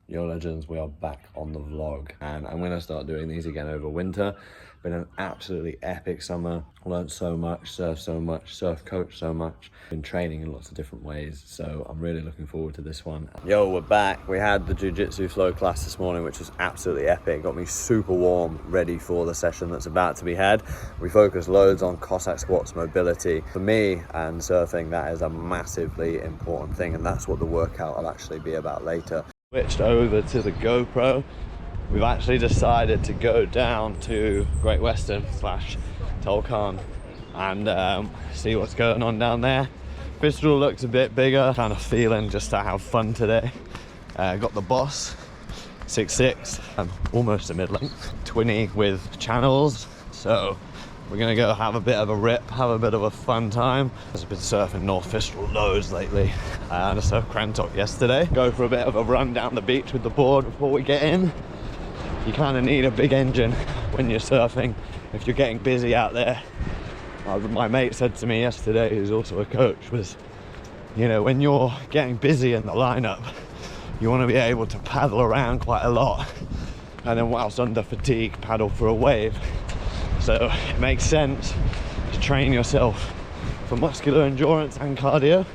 Yo legends, we are back on the vlog and I'm going to start doing these again over winter. Been an absolutely epic summer, learned so much, surf coach so much, been training in lots of different ways, so I'm really looking forward to this one. Yo, we're back. We had the jiu-jitsu flow class this morning, which was absolutely epic. Got me super warm, ready for the session that's about to be had. We focused loads on Cossack squats, mobility. For me and surfing, that is a massively important thing, and that's what the workout will actually be about later. Switched over to the GoPro. We've actually decided to go down to Great Western / Tolkien and see what's going on down there. Fistral looks a bit bigger, kind of feeling just to have fun today. Got the Boss 6'6", almost a mid-length, 20 with channels, so we're gonna go have a bit of a rip, have a bit of a fun time. I've been surfing North Fistral loads lately. I surfed Crantock yesterday. Go for a bit of a run down the beach with the board before we get in. You kind of need a big engine when you're surfing if you're getting busy out there. My mate said to me yesterday, who's also a coach, was, you know, when you're getting busy in the lineup, you want to be able to paddle around quite a lot, and then whilst under fatigue, paddle for a wave. So it makes sense to train yourself for muscular endurance and cardio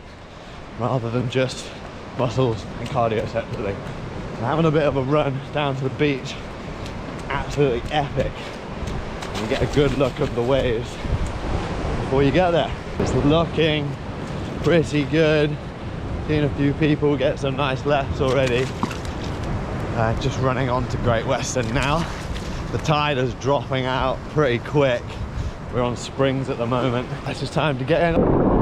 rather than just muscles and cardio separately. And having a bit of a run down to the beach, absolutely epic. And you get a good look of the waves before you get there. It's looking pretty good. Seen a few people get some nice lefts already. Just running on to Great Western now. The tide is dropping out pretty quick. We're on springs at the moment. It's just time to get in.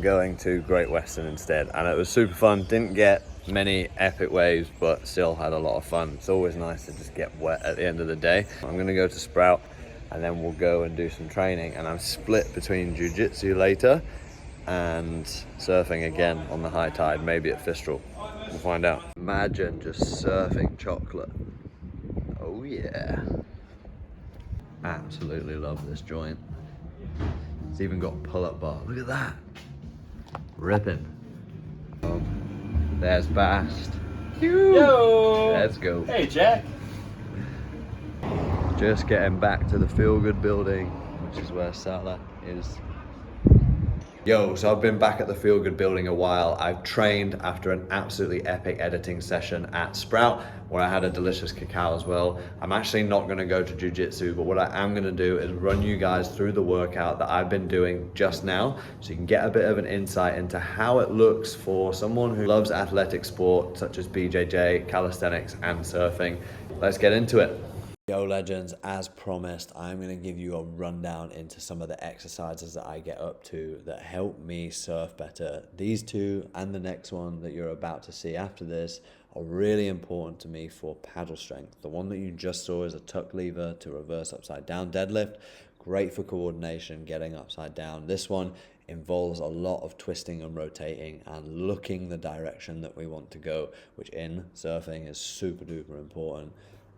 Going to Great Western instead, and it was super fun. Didn't get many epic waves, but still had a lot of fun. It's always nice to just get wet at the end of the day. I'm gonna go to Sprout and then we'll go and do some training, and I'm split between jiu-jitsu later and surfing again on the high tide, maybe at Fistral. We'll find out. Imagine just surfing chocolate. Oh yeah. Absolutely love this joint. It's even got a pull-up bar. Look at that. Ripping. There's Bast. Yo! Let's go. Hey, Jack. Just getting back to the Feel Good building, which is where S13is. Yo, so I've been back at the Feel Good building a while. I've trained after an absolutely epic editing session at Sprout, where I had a delicious cacao as well. I'm actually not gonna go to jiu-jitsu, but what I am gonna do is run you guys through the workout that I've been doing just now, so you can get a bit of an insight into how it looks for someone who loves athletic sport, such as BJJ, calisthenics, and surfing. Let's get into it. Yo legends, as promised, I'm going to give you a rundown into some of the exercises that I get up to that help me surf better. These two and the next one that you're about to see after this are really important to me for paddle strength. The one that you just saw is a tuck lever to reverse upside down deadlift. Great for coordination, getting upside down. This one involves a lot of twisting and rotating and looking the direction that we want to go, which in surfing is super duper important.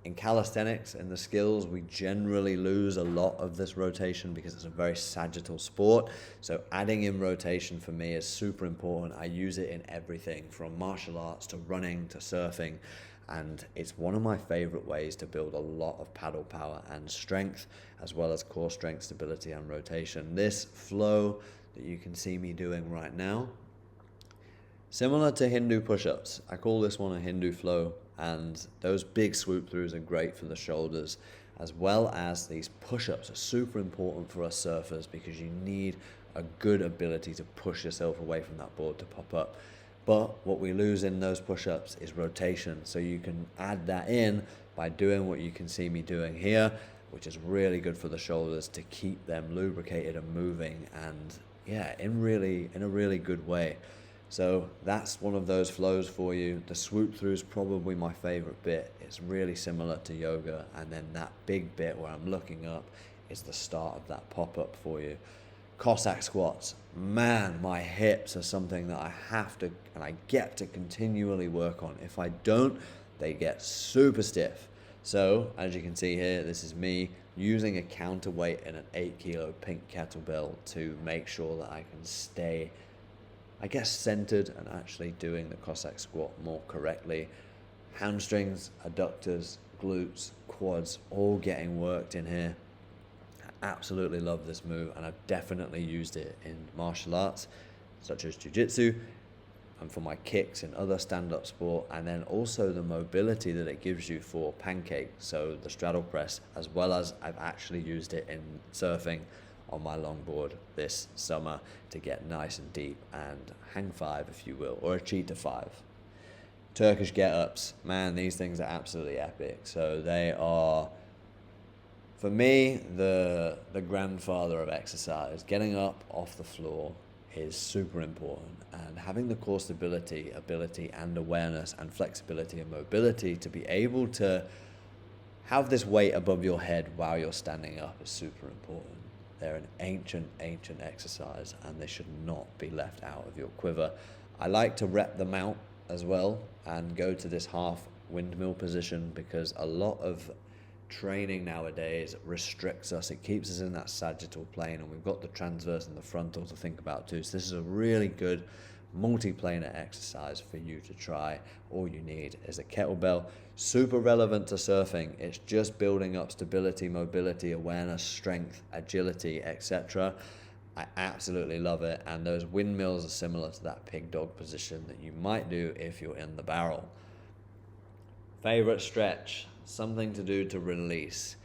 In calisthenics and the skills, we generally lose a lot of this rotation because it's a very sagittal sport. So adding in rotation for me is super important. I use it in everything from martial arts to running to surfing. And it's one of my favorite ways to build a lot of paddle power and strength, as well as core strength, stability, and rotation. This flow that you can see me doing right now, similar to Hindu push-ups. I call this one a Hindu flow. And those big swoop throughs are great for the shoulders, as well as these push-ups are super important for us surfers because you need a good ability to push yourself away from that board to pop up. But what we lose in those push-ups is rotation. So you can add that in by doing what you can see me doing here, which is really good for the shoulders to keep them lubricated and moving, and yeah, in a really good way. So that's one of those flows for you. The swoop through is probably my favorite bit. It's really similar to yoga, and then that big bit where I'm looking up is the start of that pop-up for you. Cossack squats, man, my hips are something that I have to and I get to continually work on. If I don't, they get super stiff. So as you can see here, this is me using a counterweight in an 8 kilo pink kettlebell to make sure that I can stay, I guess, centered and actually doing the Cossack squat more correctly. Hamstrings, adductors, glutes, quads, all getting worked in here. Absolutely love this move, and I've definitely used it in martial arts such as jiu-jitsu and for my kicks in other stand-up sport, and then also the mobility that it gives you for pancake, so the straddle press, as well as I've actually used it in surfing on my longboard this summer to get nice and deep and hang five, if you will, or a cheetah five. Turkish get-ups, man, these things are absolutely epic. So they are, for me, the grandfather of exercise. Getting up off the floor is super important, and having the core stability, ability, and awareness, and flexibility and mobility to be able to have this weight above your head while you're standing up is super important. They're an ancient exercise, and they should not be left out of your quiver. I like to rep them out as well and go to this half windmill position, because a lot of training nowadays restricts us. It keeps us in that sagittal plane, and we've got the transverse and the frontal to think about too. So this is a really good multi-planar exercise for you to try. All you need is a kettlebell. Super relevant to surfing. It's just building up stability, mobility, awareness, strength, agility, etc. I absolutely love it, and those windmills are similar to that pig dog position that you might do if you're in the barrel. Favorite stretch, something to do to release,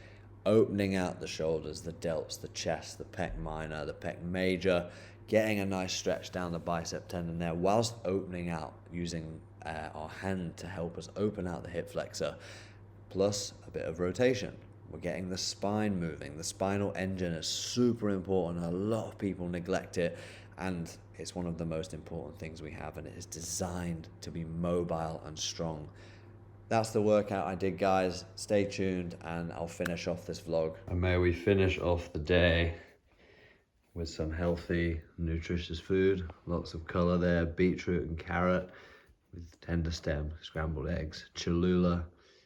opening out the shoulders, the delts, the chest, the pec minor, the pec major, getting a nice stretch down the bicep tendon there whilst opening out, using our hand to help us open out the hip flexor, plus a bit of rotation. We're getting the spine moving. The spinal engine is super important. A lot of people neglect it, and it's one of the most important things we have, and it is designed to be mobile and strong. That's the workout I did, guys. Stay tuned, and I'll finish off this vlog. And may we finish off the day with some healthy, nutritious food. Lots of color there, beetroot and carrot with tender stem, scrambled eggs, Cholula,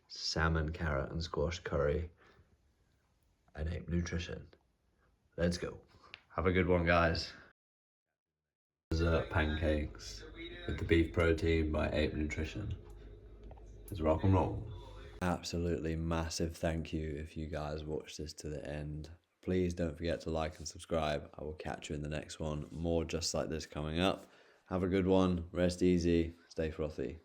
salmon, carrot, and squash curry, and ape nutrition. Let's go. Have a good one, guys. Dessert pancakes with the beef protein by Ape Nutrition. Let's rock and roll. Absolutely massive thank you if you guys watched this to the end. Please don't forget to like and subscribe. I will catch you in the next one. More just like this coming up. Have a good one. Rest easy. Stay frothy.